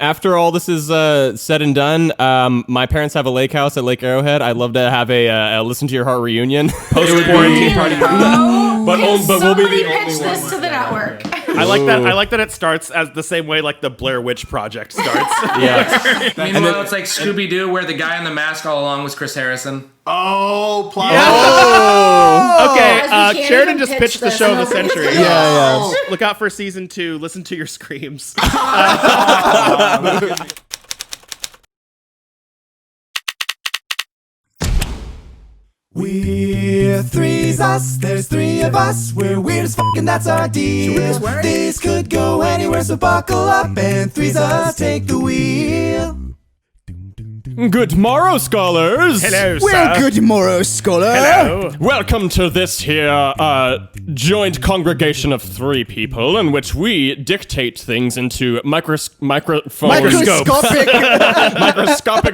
After all this is said and done, my parents have a lake house at Lake Arrowhead. I'd love to have a Listen to Your Heart reunion. Post-quarantine party. But we'll be the only pitch this to the network. I like that it starts as the same way like the Blair Witch Project starts. Yeah. Meanwhile, it's like Scooby-Doo, where the guy in the mask all along was Chris Harrison. Oh, plot. Yeah. Oh. Okay, Sheridan just pitched the show of the century. Yeah. Look out for season 2. Listen to your screams. We're Threezus, there's 3 of us. We're weird as fuck and that's our deal. This could go anywhere, so buckle up and Threezus take the wheel. Good morrow, scholars. Hello, sir. Well, good morrow, scholar. Hello. Welcome to this here joint congregation of 3 people in which we dictate things into microscopic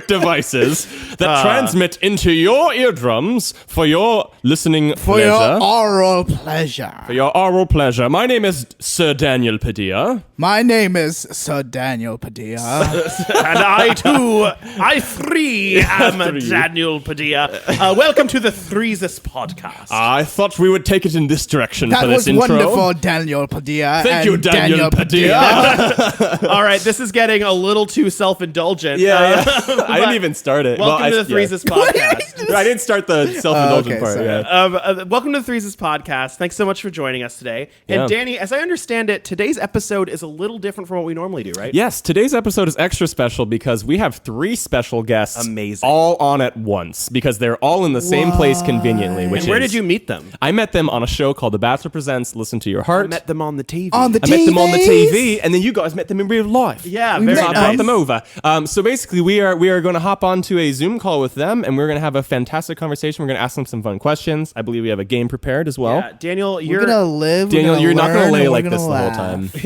devices that transmit into your eardrums for your listening For pleasure. your oral pleasure. For your oral pleasure. My name is Sir Daniel-Padilla. My name is Sir Daniel-Padilla. And I too, I am Daniel-Padilla. Welcome to the Threezus podcast. I thought we would take it in this direction That for this was intro. wonderful, Daniel-Padilla. Thank you, Daniel-Padilla. All right, this is getting a little too self-indulgent. Yeah. I didn't even start it. Welcome to the Threezus podcast. I didn't start the self-indulgent part. sorry. Yeah. Welcome to the Threezus podcast. Thanks so much for joining us today. And Yeah. Danny, as I understand it, today's episode is a little different from what we normally do, right? Yes, today's episode is extra special because we have 3 special guests Amazing. all on at once because they're all in the same place conveniently. Which And where is- did you meet them? I met them on a show called The Bachelor Presents Listen to Your Heart. I met them on the TV. On the I met them on the TVs? TV, and then you guys met them in real life. Yeah, We very met I nice. brought them over. So basically, we are going to hop onto a Zoom call with them, and we're going to have a fantastic conversation. We're going to ask them some fun questions. I believe we have a game prepared as well. Yeah, Daniel, We're you're gonna live. Daniel, we're you're not going to lay learn, like we're this the gonna whole laugh. time.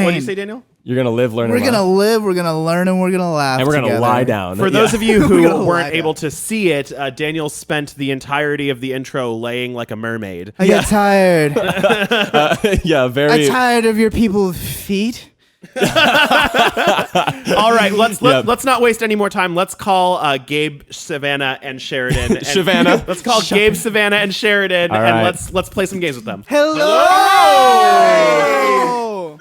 What'd you say, Daniel? You're going to live, learn, We're and gonna laugh. live. We're gonna learn, and we're gonna laugh. And we're going to together. lie down. For those of you We're who gonna lie weren't down. able to see it, Daniel spent the entirety of the intro laying like a mermaid. I get tired. Yeah, very. I'm tired of your people's feet. All right, let's not waste any more time. Let's call Gabe, Savannah, and Sheridan. And Savannah. Let's call Gabe, Savannah, and Sheridan, All and right. let's play some games with them. Hello.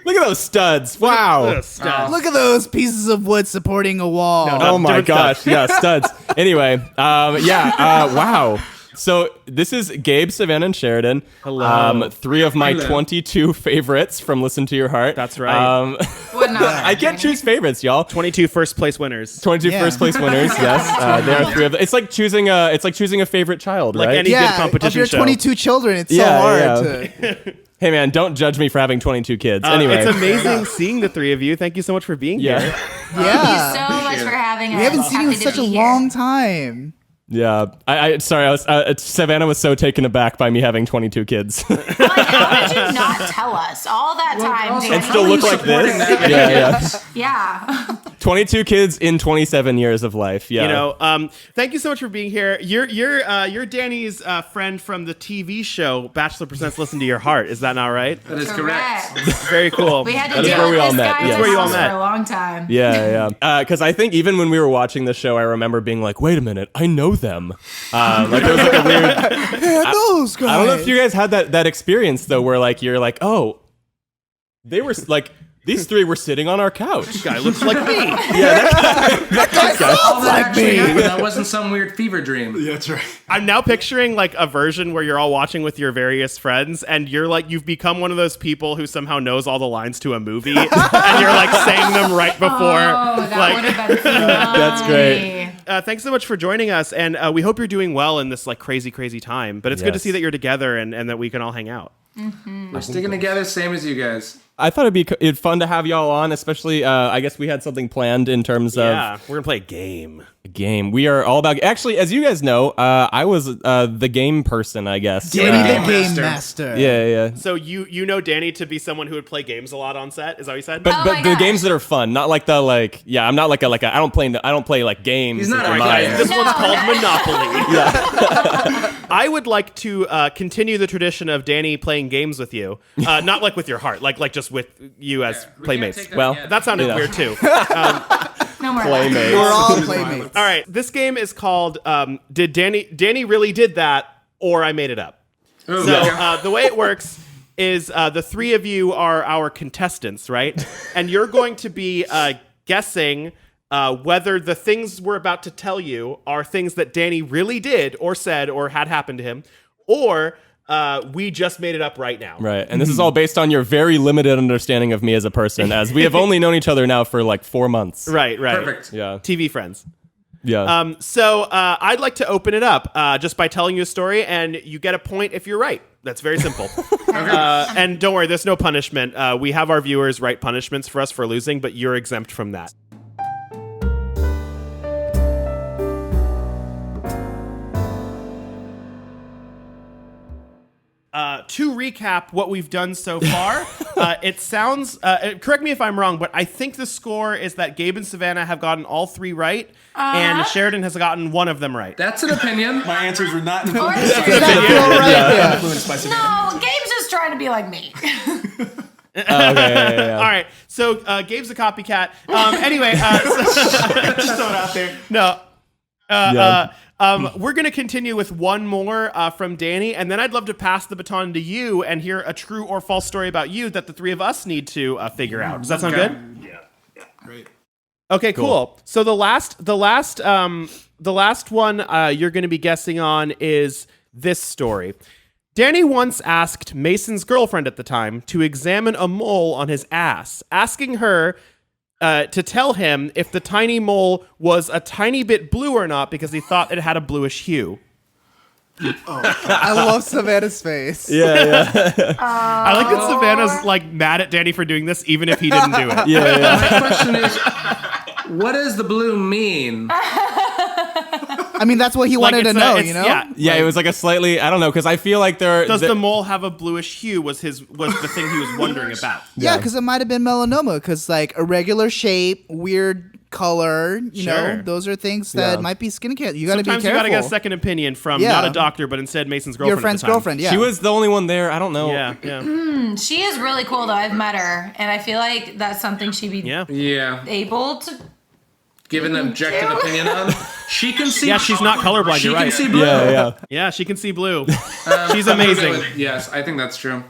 Look at those studs. Wow. Look at those pieces of wood supporting a wall. Oh my different gosh. Yeah, studs. Anyway, wow. So this is Gabe, Savannah, and Sheridan. Hello. 3 of my 22 favorites from Listen to Your Heart. That's right. I can't choose favorites, y'all. 22 first place winners. 22 Yeah. first place winners. Yes, there are 3 of them. It's like choosing a favorite child, Like right? any good Yeah, competition of your show. 22 children, it's Yeah, so hard yeah. to. Hey man, don't judge me for having 22 kids. Anyway, It's amazing seeing the 3 of you. Thank you so much for being here. yeah, Yeah. Thank you so much for having us. We haven't seen you in Happy to such a be here. long time. yeah. Sorry, I was Savannah was so taken aback by me having 22 kids. Like, how did you not tell us all that time? also- Danny? And still look like this. Yeah. Yeah. 22 kids in 27 years of life. Yeah. You know, thank you so much for being here. You're Danny's friend from the TV show Bachelor Presents Listen to Your Heart. Is that not right? That is correct. Very cool. We had to That's deal where with we all this met, guy yeah. in That's the where you all house met. for a long time. Yeah. Because I think even when we were watching the show, I remember being like, wait a minute, I know them. Like there was like a weird. Yeah, those guys. I don't know if you guys had that experience though, where like you're like, oh, they were like these 3 were sitting on our couch. Guy looks like me. That guy sounds like Actually me. happened. That wasn't some weird fever dream. Yeah, that's right. I'm now picturing like a version where you're all watching with your various friends and you're like, you've become one of those people who somehow knows all the lines to a movie and you're like saying them right before. Oh, that would have been funny. That's great. Thanks so much for joining us. And we hope you're doing well in this like crazy time. But it's good to Yes. see that you're together and that we can all hang out. We're sticking together, same as you guys. I thought it'd fun to have y'all on, especially I guess we had something planned in terms Yeah, of we're going to play a game. a game. We are all about actually, as you guys know, I was the game person, I guess. Danny Game the Game Master. Master. Yeah. So you know Danny to be someone who would play games a lot on set? Is that what you said? But Oh but my the gosh. games that are fun, not like the like. Yeah, I'm not like I don't play like games. He's not with a your guy. mind. This No. one's called Monopoly. I would like to continue the tradition of Danny playing games with you. Not like with your heart, like just with you as playmates. take that Well, yet. That sounded Yeah. weird too. No more. Playmates. We're all playmates. All right, this game is called "Did Danny really did that, or I made it up?" Ooh, So okay. the way it works is the three of you are our contestants, right? And you're going to be guessing whether the things we're about to tell you are things that Danny really did or said or had happened to him, or we just made it up right now. Right, and this is all based on your very limited understanding of me as a person, as we have only known each other now for like 4 months. Right. Perfect. Yeah. TV friends. Yeah. So I'd like to open it up just by telling you a story, and you get a point if you're right. That's very simple. And don't worry, there's no punishment. We have our viewers write punishments for us for losing, but you're exempt from that. To recap what we've done so far, it sounds, correct me if I'm wrong, but I think the score is that Gabe and Savannah have gotten all 3 right, and Sheridan has gotten one of okay. That's an opinion. My answers were not Or influenced Sheridan. That feel right? Yeah. by Savannah. No, Gabe's just trying to be like me. Okay. All right, so Gabe's a copycat. Anyway, Just throw it out there. no. Yeah. We're going to continue with one more from Danny, and then I'd love to pass the baton to you and hear a true or false story about you that the 3 of us need to figure out. Does that sound Okay. good? Yeah, great. Okay, cool. So the last one you're going to be guessing on is this story. Danny once asked Mason's girlfriend at the time to examine a mole on his ass, asking her to tell him if the tiny mole was a tiny bit blue or not because he thought it had a bluish hue. I love Savannah's face. Yeah. I like that Savannah's like mad at Danny for doing this, even if he didn't do it. Yeah. My question is, what does the blue mean? I mean, that's what he wanted to it's know, it's- you know? Yeah, it was like a slightly, I don't know, because I feel like Does the mole have a bluish hue? Was the thing he was wondering about? Yeah, because it might have been melanoma, because like irregular shape, weird color, you Sure. know, those are things that Yeah. might be skin cancer. You got to be Sometimes careful. you gotta get a second opinion from Yeah. not a doctor, but instead Mason's girlfriend. Your friend's at the time. girlfriend, yeah. She was the only one there. I don't know. Yeah. She is really cool, though. I've met her, and I feel like that's something she'd be Yeah. Yeah. able to. Give an objective opinion on. She can see. Yeah, she's not colorblind. She You're can right. see blue. Yeah. Yeah, she can see blue. She's I'm gonna go amazing. with- yes, I think that's true.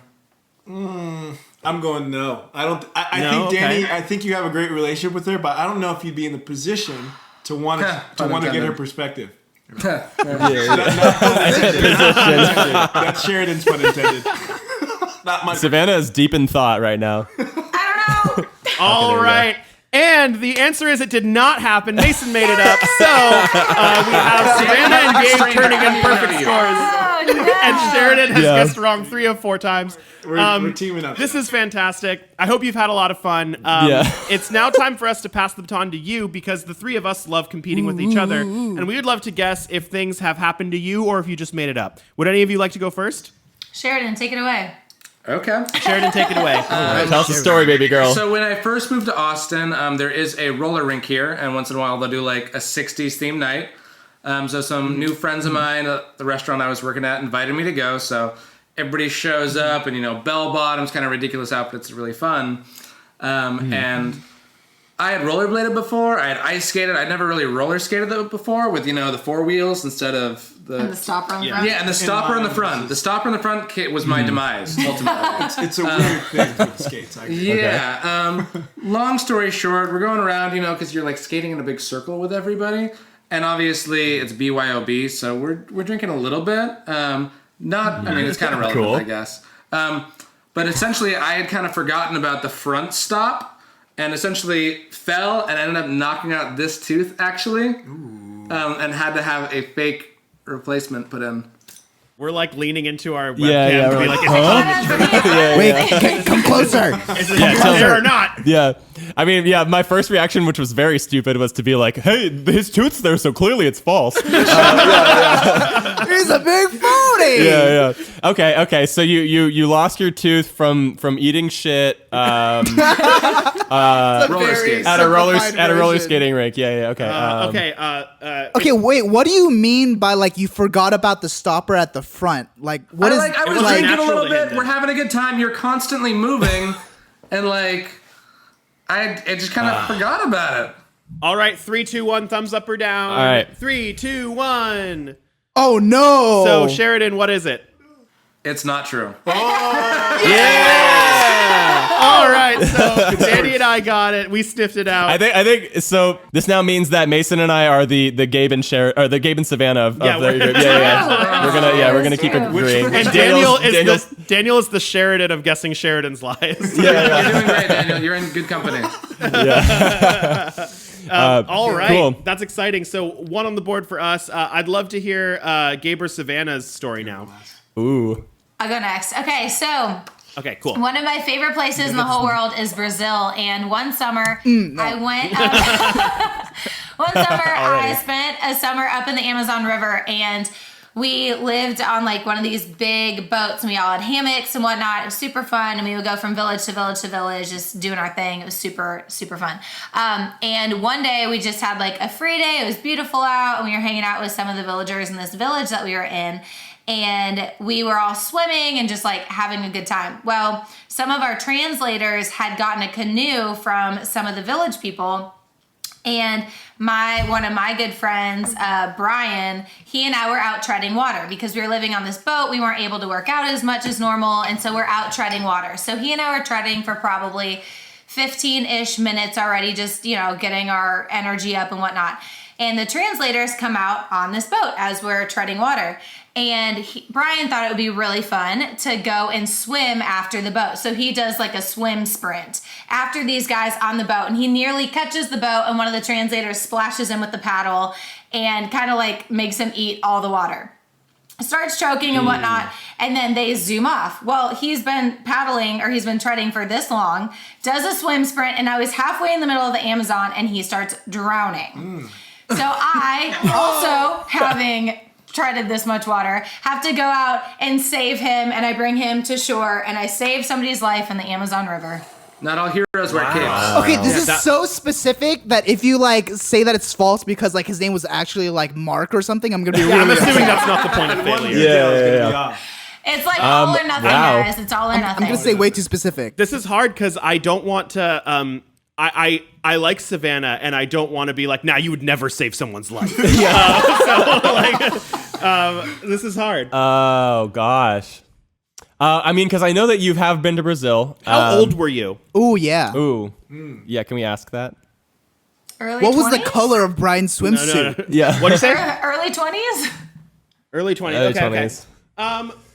I'm going no. I don't. I No? think Danny. Okay. I think you have a great relationship with her, but I don't know if you'd be in the position to want to Pun get her intended. perspective. Yeah. That's Sheridan's pun intended. Not my. Savannah is deep in thought right now. I don't know. All right. And the answer is it did not happen. Mason made it up. So we have Savannah and Gabe turning in perfect scores. Oh, no. And Sheridan has Yeah. guessed wrong 3 of 4 times. We're teaming up. This is fantastic. I hope you've had a lot of fun. Yeah. It's now time for us to pass the baton to you because the 3 of us love competing with each other. And we would love to guess if things have happened to you or if you just made it up. Would any of you like to go first? Sheridan, take it away. Okay. Sheridan, take it away. Tell us the story, baby girl. So when I first moved to Austin, there is a roller rink here, and once in a while they'll do like a 60s themed night. So some new friends of mine at the restaurant I was working at invited me to go. So everybody shows up, and bell bottoms, kind of ridiculous outfits, really fun. And I had rollerbladed before. I had ice skated. I'd never really roller skated before with the 4 wheels instead of And the stopper on the front. yeah, and the stopper in the front. The stopper in the front was my demise ultimately. It's a weird thing with skates. Yeah. Long story short, we're going around, because you're like skating in a big circle with everybody, and obviously it's BYOB, so we're drinking a little bit. It's kind of relevant, Cool. I guess. But essentially, I had kind of forgotten about the front stop, and essentially fell and ended up knocking out this tooth actually, and had to have a fake replacement put in. We're like leaning into our webcam Yeah, to be we're like, like, Wait, come closer. is it there or not? Yeah. I mean, yeah, my first reaction, which was very stupid, was to be like, hey, his tooth's there, so clearly it's false. He's a big phony. Yeah. Okay. So you lost your tooth from eating shit Roller skates. at a roller version. skating rink. Yeah. Okay. Okay, wait. What do you mean by like you forgot about the stopper at the front? Like what is I was was drinking a natural little to bit. him then. We're having a good time. You're constantly moving, and like I just kind of forgot about it. All right, 3, 2, 1, thumbs up or down. All right. 3, 2, 1. Oh no! So Sheridan, what is it? It's not true. All right, so Danny and I got it. We sniffed it out. I think so. This now means that Mason and I are the Gabe and the Gabe and Savannah of Yeah, the group. We're gonna keep agreeing. And Daniel is the Sheridan of guessing Sheridan's lies. You're doing great, Daniel. You're in good company. All right, Cool. That's exciting. So 1 on the board for us. I'd love to hear Gabe or Savannah's story now. Ooh. I'll go next. Okay, so Okay, cool. one of my favorite places in the whole world is Brazil. And one summer, I went. One summer, I spent a summer up in the Amazon River, and we lived on like one of these big boats, and we all had hammocks and whatnot. It was super fun, and we would go from village to village to village, just doing our thing. It was super, super fun. And one day we just had like a free day. It was beautiful out, and we were hanging out with some of the villagers in this village that we were in. And we were all swimming and just like having a good time. Well, some of our translators had gotten a canoe from some of the village people. And one of my good friends, Brian, he and I were out treading water because we were living on this boat. We weren't able to work out as much as normal. And so we're out treading water. So he and I were treading for probably 15-ish minutes already, just, getting our energy up and whatnot. And the translators come out on this boat as we're treading water. And Brian thought it would be really fun to go and swim after the boat. So he does like a swim sprint after these guys on the boat. And he nearly catches the boat, and one of the translators splashes him with the paddle and kind of like makes him eat all the water. Starts choking and whatnot, and then they zoom off. Well, he's been treading for this long, does a swim sprint, and now he's halfway in the middle of the Amazon, and he starts drowning. So I, also having treaded this much water, have to go out and save him, and I bring him to shore, and I save somebody's life in the Amazon River. Not all heroes wear capes. Okay, this is so specific that if you like say that it's false because like his name was actually like Mark or something, I'm gonna be really I'm assuming upset. that's not the point of failure. Yeah. It's like all or nothing, guys. It's all or nothing. I'm gonna say way too specific. This is hard because I don't want to. I like Savannah, and I don't want to be like, nah, you would never save someone's life. This is hard. Oh gosh. I mean, because I know that you have been to Brazil. How old were you? Ooh, yeah. Ooh. Yeah, can we ask that? Early What was 20s? the color of Brian's swimsuit? No. Yeah. What'd you say? Early 20s? Early 20s. Early Okay. 20s.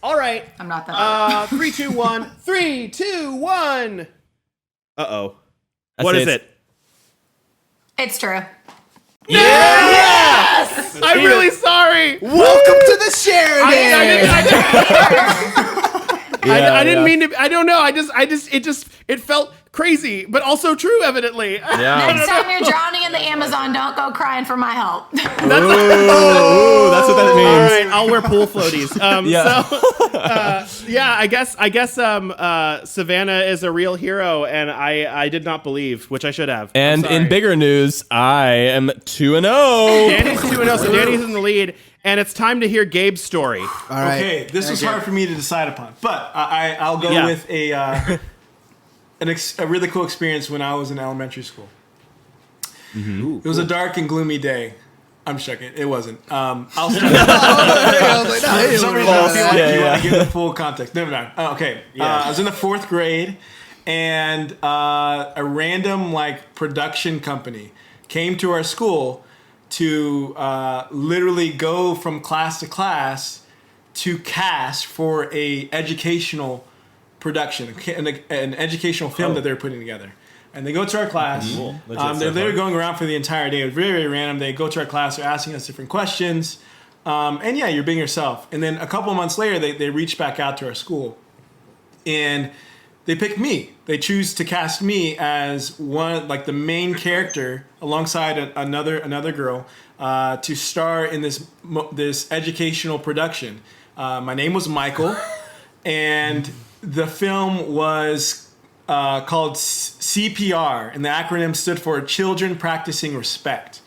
All right. I'm not that. 3, 2, 1. 3, 2, 1. Uh-oh. What say is it's- it? It's true. Yes! I'm really sorry. Welcome to the Sheridan. I didn't mean to. I don't know. It felt crazy, but also true, evidently. Yeah. Next time you're drowning in the Amazon, don't go crying for my help. Ooh, that's what that means. All right, I'll wear pool floaties. Yeah. I guess Savannah is a real hero, and I did not believe, which I should have. And I'm sorry. in bigger news, I am 2-0. Danny's 2-0, so Danny's in the lead, and it's time to hear Gabe's story. All right. Okay, this was hard for me to decide upon, but I'll go with a really cool experience when I was in elementary school. It was a dark and gloomy day. I'm checking. It wasn't. I'll start. For some reason, I feel like you want to give the full context. Never mind. Oh, okay. I was in the 4th grade, and a random like production company came to our school to literally go from class to class to cast for a educational production, an educational film that they were putting together. And they go to our class. They're literally going around for the entire day. It was very, very random. They go to our class. They're asking us different questions. And yeah, you're being yourself. And then a couple of months later, they reach back out to our school. And they pick me. They choose to cast me as one, like the main character alongside another girl to star in this educational production. My name was Michael. And the film was called CPR, and the acronym stood for Children Practicing Respect.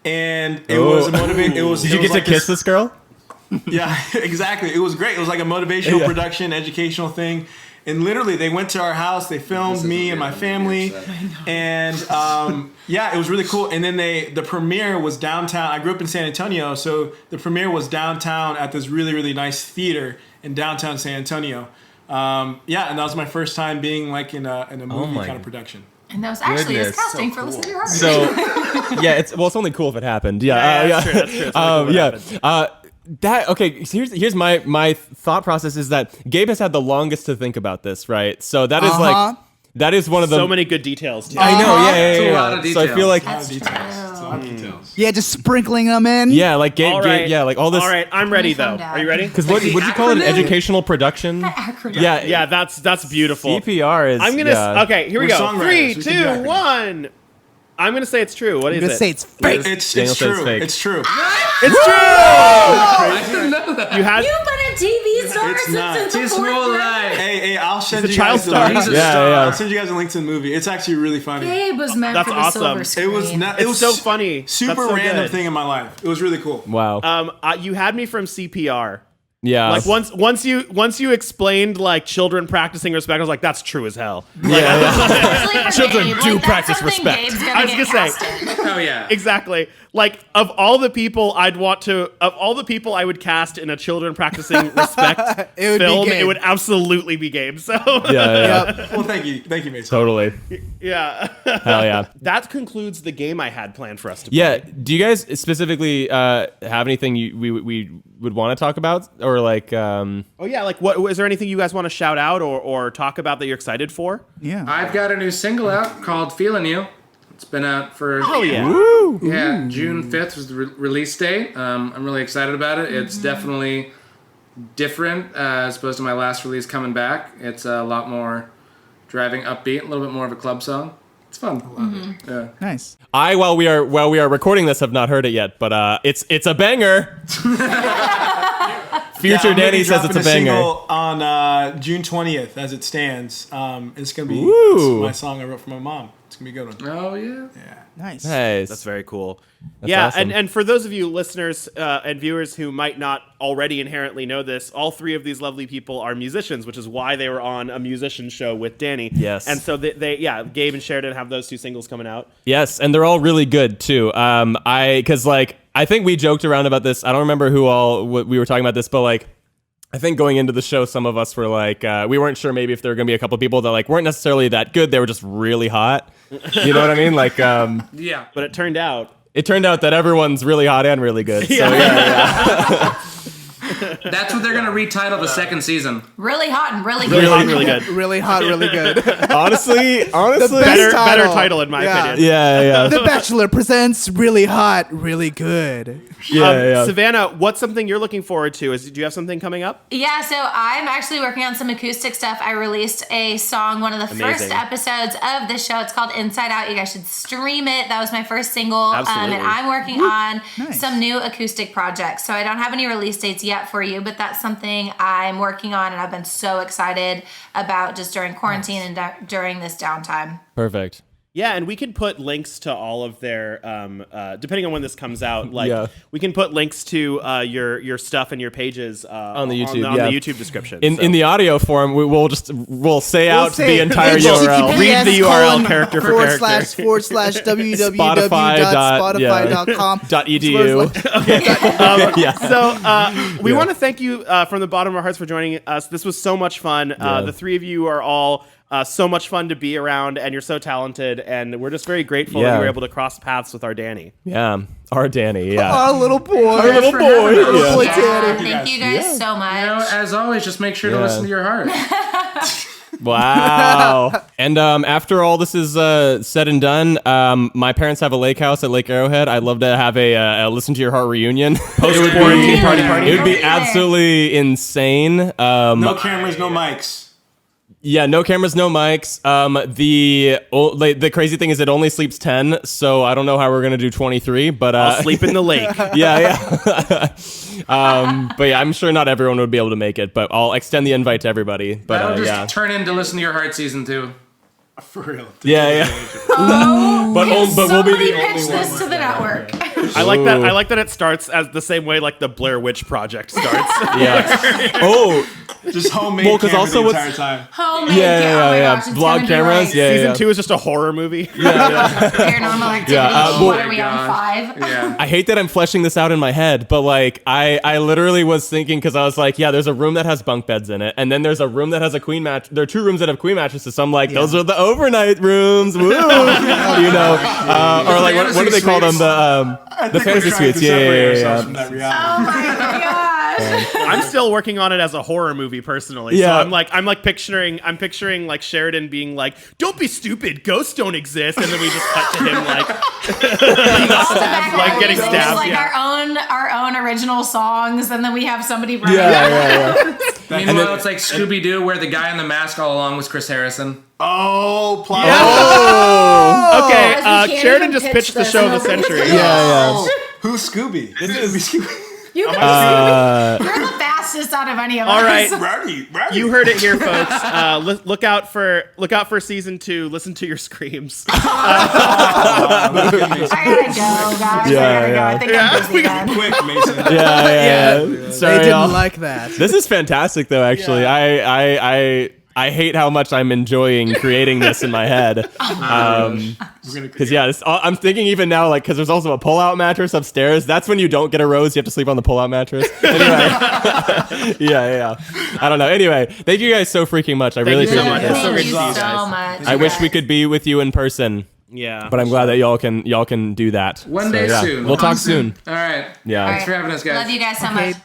And it was a motivation. Did you get to kiss this girl? Yeah, exactly. It was great. It was like a motivational production, educational thing. And literally, they went to our house. They filmed me and my family, and it was really cool. And then the premiere was downtown. I grew up in San Antonio, so the premiere was downtown at this really, really nice theater in downtown San Antonio. And that was my first time being like in a movie kind of production. And that was actually his casting for Listen to Your Heart. So, it's only cool if it happened. That's true. It's really cool Here's my thought process is that Gabe has had the longest to think about this, right? So that is like that is one of the so many good details. Too. I know, It's a lot of So I feel like That's true. Yeah, just sprinkling them in. like Gabe, All right. like all this. All right, I'm ready Calm though. down. Are you ready? Because would you call it an educational production? Acronym. Yeah, That's beautiful. CPR is. I'm gonna. Okay, here we We're go. songwriters. 3, We can do 2, acronyms. 1. I'm gonna say it's true. What is I'm gonna it? say it's fake. It's Daniel says true. fake. It's true. It's true. I didn't know that. You had. You've been a TV star It's not. since the He's fourth more grade. like. Hey, I'll send He's a you child guys the star. link. He's a Yeah, star. yeah. I'll send you guys a link to the movie. It's actually really funny. Gabe was meant That's for the awesome. silver screen. It was not. It It's was so funny. Super That's so random good. thing in my life. It was really cool. Wow. You had me from CPR. Yeah. Like once you explained like children practicing respect, I was like, that's true as hell. Especially for Children Gabe. do Like, that's practice something respect. Gabe's I was gonna gonna get say. cast in. Oh yeah. Exactly. Like of all the people I would cast in a children practicing respect It would be film, Gabe. it would absolutely be Gabe. So yeah. Well, thank you, Mason. Totally. yeah. Hell yeah. That concludes the game I had planned for us to Yeah. play. Do you guys specifically have anything we would want to talk about, or like? Oh yeah, like what is there anything you guys want to shout out or talk about that you're excited for? Yeah. I've got a new single out called "Feeling You." It's been out for June 5th was the release date. I'm really excited about it. It's definitely different as opposed to my last release, Coming Back. It's a lot more driving, upbeat, a little bit more of a club song. It's fun. Yeah. Nice. While we are recording this, have not heard it yet, but it's a banger. Future I'm gonna Danny be says it's a dropping banger. single on June 20th, as it stands. It's gonna be Woo. my song I wrote for my mom. It's gonna be a good one. Oh yeah. Nice. Nice. That's very cool. That's yeah, awesome. and for those of you listeners and viewers who might not already inherently know this, all three of these lovely people are musicians, which is why they were on a musician show with Danny. Yes. And so Gabe and Sheridan have those two singles coming out. Yes, and they're all really good too. I think we joked around about this. I don't remember we were talking about this, but like, I think going into the show, some of us were like, we weren't sure maybe if there were going to be a couple people that like weren't necessarily that good. They were just really hot. You know what I mean? Like, Yeah. But it turned out that everyone's really hot and really good. So yeah. That's what they're gonna retitle the second season. Really hot and really good. really hot, really good. Really hot, really good. honestly, best Better title. title in my opinion. yeah. The Bachelor presents really hot, really good. Yeah. Savannah, what's something you're looking forward to? Do you have something coming up? Yeah, so I'm actually working on some acoustic stuff. I released a song, one of the Amazing. first episodes of the show. It's called Inside Out. You guys should stream it. That was my first single. Absolutely. And I'm working on Nice. some new acoustic projects. So I don't have any release dates yet for you, but that's something I'm working on and I've been so excited about just during quarantine and during this downtime. Perfect. Yeah, and we can put links to all of their, depending on when this comes out. Like, Yeah. we can put links to your stuff and your pages on the YouTube, on yeah. the YouTube description. In the audio form, we'll say out say the entire HTTPS URL. Read the URL character for // character. www.spotify.com. .edu. Yeah. So we want to thank you from the bottom of our hearts for joining us. This was so much fun. The three of you are all so much fun to be around, and you're so talented, and we're just very grateful that Yeah. you were able to cross paths with our Danny. Yeah. Our Danny. Yeah. Our little boy. Our little boy. Little boy Yeah. Danny. Thank you guys so much. You know, as always, just make sure to Yeah. listen to your heart. Wow. And after all this is said and done, my parents have a lake house at Lake Arrowhead. I'd love to have a Listen to Your Heart reunion. Post-quarantine party. It would be Yeah. absolutely insane. No cameras, no mics. Yeah, no cameras, no mics. The crazy thing is it only sleeps 10, so I don't know how we're going to do 23, but I'll sleep in the lake. yeah. But yeah, I'm sure not everyone would be able to make it, but I'll extend the invite to everybody. But That'll just yeah. turn into Listen to Your Heart season 2. For real. Yeah. Oh, But we'll be somebody the only pitch this to the network. I like that it starts as the same way like the Blair Witch Project starts. Yeah. Oh, Just homemade Well, 'cause camera also the what's- entire time. Homemade. Yeah. Oh my gosh, it's Vlog gonna be cameras, like yeah. Season 2 is just a horror movie. Paranormal Activity. well- What are we on, 5? Yeah. I hate that I'm fleshing this out in my head, but like I literally was thinking because I was like, yeah, there's a room that has bunk beds in it, and then there's a room that has a queen match. There are 2 rooms that have queen mattresses. So I'm like, those are the overnight rooms, woo, or like what do they call them? The fantasy suites. Yeah. From that reality. Oh my gosh. I'm still working on it as a horror movie personally. Yeah. So I'm picturing like Sheridan being like, "Don't be stupid, ghosts don't exist," and then we just cut to him like Like getting stabbed, Like yeah. our own original songs, and then we have somebody running. Yeah. Meanwhile, it's like Scooby Doo, where the guy in the mask all along was Chris Harrison. Oh, plot. Okay, Guys, we can't Sheridan even just pitch pitched the this. show of the Nobody- century. Yeah. Who's Scooby? This is Scooby. You guys, you're the fastest out of any of us. All right. Rowdy. You heard it here, folks. Look out for season 2. Listen to your screams. I gotta go, guys. I think I'm busy then. Quick, Mason. Yeah. Sorry, They didn't y'all. like that. This is fantastic, though. Actually, I hate how much I'm enjoying creating this in my head. Because I'm thinking even now, like, because there's also a pull-out mattress upstairs. That's when you don't get a rose. You have to sleep on the pull-out mattress. Anyway, yeah. I don't know. Anyway, thank you guys so freaking much. I really you so appreciate much. this. It's so Thank great you to see you so guys. much. I wish we could be with you in person, Yeah. but I'm glad that y'all can do that. One day soon. We'll talk soon. All right. Yeah. All Thanks for having us, guys. Love you guys so much.